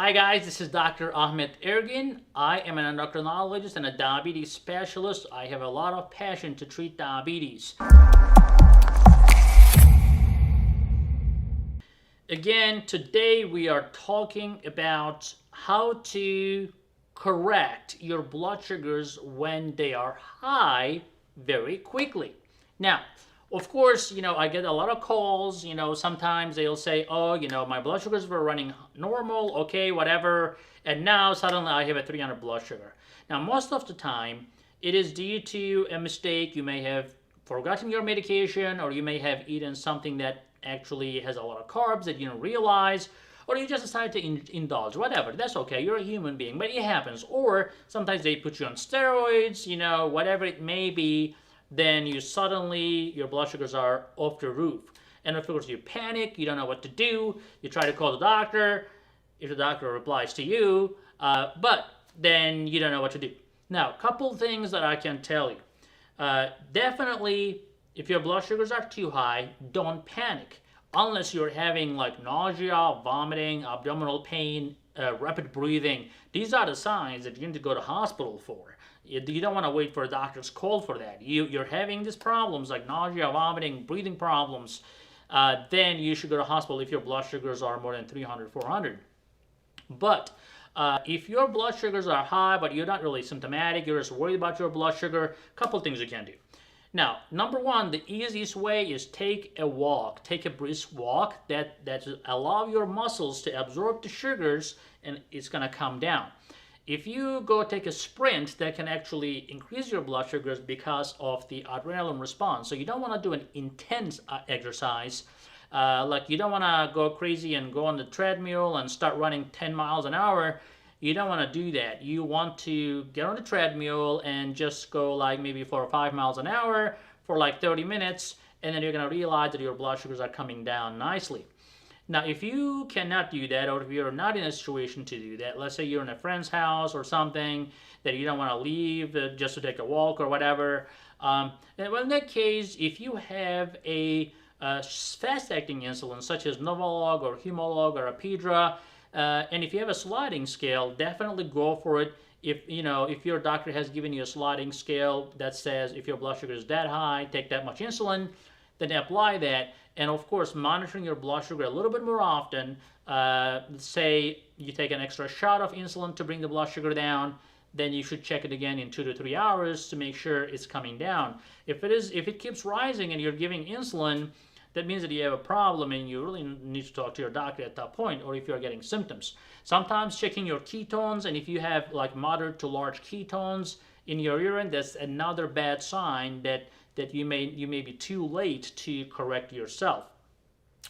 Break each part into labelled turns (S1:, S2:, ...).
S1: Hi guys, this is Dr. Ahmed Ergin. I am an endocrinologist and a diabetes specialist. I have a lot of passion to treat diabetes. Again, today we are talking about how to correct your blood sugars when they are high very quickly. Now, of course, I get a lot of calls. Sometimes they'll say, oh, my blood sugars were running normal, okay, whatever, and now suddenly I have a 300 blood sugar. Now, most of the time, it is due to a mistake. You may have forgotten your medication, or you may have eaten something that actually has a lot of carbs that you don't realize, or you just decide to indulge, whatever. That's okay. You're a human being, but it happens. Or sometimes they put you on steroids, whatever it may be. Then your blood sugars are off the roof. And of course, you panic, you don't know what to do, you try to call the doctor, if the doctor replies to you, but then you don't know what to do. Now, a couple things that I can tell you. Definitely, if your blood sugars are too high, don't panic. Unless you're having like nausea, vomiting, abdominal pain, rapid breathing. These are the signs that you need to go to hospital for. You don't want to wait for a doctor's call for that. You're having these problems like nausea, vomiting, breathing problems, then you should go to hospital if your blood sugars are more than 300, 400. But if your blood sugars are high, but you're not really symptomatic, you're just worried about your blood sugar, a couple things you can do. Now, number one, the easiest way is take a walk. Take a brisk walk that allow your muscles to absorb the sugars, and it's going to come down. If you go take a sprint, that can actually increase your blood sugars because of the adrenaline response. So you don't want to do an intense exercise. Like you don't want to go crazy and go on the treadmill and start running 10 miles an hour. You don't want to do that. You want to get on the treadmill and just go like maybe 4 or 5 miles an hour for like 30 minutes, and then you're going to realize that your blood sugars are coming down nicely. Now, if you cannot do that, or if you're not in a situation to do that, let's say you're in a friend's house or something that you don't want to leave just to take a walk or whatever, well, in that case, if you have a fast-acting insulin such as Novolog or Humalog or Apidra, and if you have a sliding scale, definitely go for it. If your doctor has given you a sliding scale that says if your blood sugar is that high, take that much insulin, then apply that. And of course, monitoring your blood sugar a little bit more often. Say you take an extra shot of insulin to bring the blood sugar down, then you should check it again in 2 to 3 hours to make sure it's coming down. If it keeps rising and you're giving insulin, that means that you have a problem and you really need to talk to your doctor at that point, or if you're getting symptoms. Sometimes checking your ketones, and if you have like moderate to large ketones in your urine, that's another bad sign that you may be too late to correct yourself.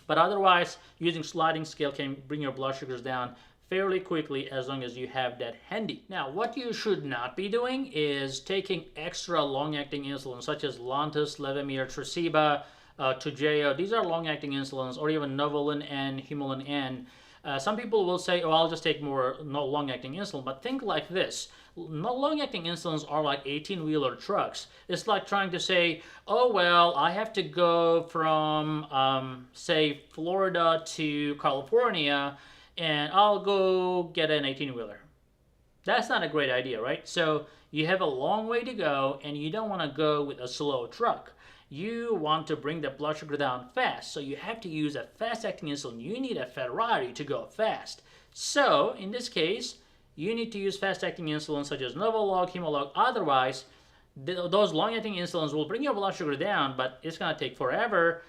S1: But otherwise, using sliding scale can bring your blood sugars down fairly quickly as long as you have that handy. Now, what you should not be doing is taking extra long-acting insulin such as Lantus, Levemir, Tresiba, Toujeo. These are long-acting insulins, or even Novolin N, Humulin N. Some people will say, oh, I'll just take more long-acting insulin, but think like this. Long-acting insulins are like 18-wheeler trucks. It's like trying to say, oh, well, I have to go from, say, Florida to California, and I'll go get an 18-wheeler. That's not a great idea, right? So you have a long way to go, and you don't want to go with a slow truck. You want to bring the blood sugar down fast, so you have to use a fast-acting insulin. You need a Ferrari to go fast. So, in this case, you need to use fast-acting insulin such as Novolog, Humalog. Otherwise, those long-acting insulins will bring your blood sugar down, but it's going to take forever.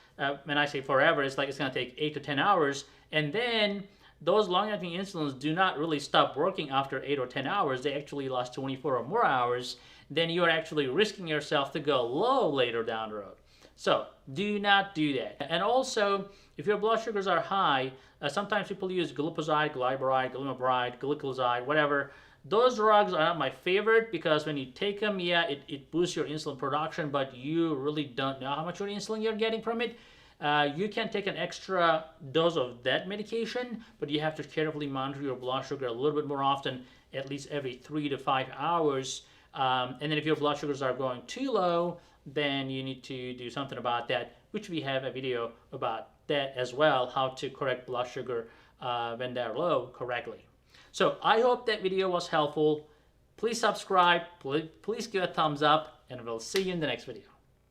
S1: When I say forever, it's like it's going to take 8 to 10 hours. And then those long-acting insulins do not really stop working after 8 or 10 hours. They actually last 24 or more hours. Then you are actually risking yourself to go low later down the road. So do not do that. And also, if your blood sugars are high, sometimes people use glipizide, glyburide, glimepiride, gliclazide, whatever. Those drugs are not my favorite because when you take them, yeah, it boosts your insulin production, but you really don't know how much insulin you're getting from it. You can take an extra dose of that medication, but you have to carefully monitor your blood sugar a little bit more often, at least every 3 to 5 hours. And then if your blood sugars are going too low, then you need to do something about that, which we have a video about that as well, how to correct blood sugar when they're low correctly. So I hope that video was helpful. Please subscribe, please give a thumbs up, and we'll see you in the next video.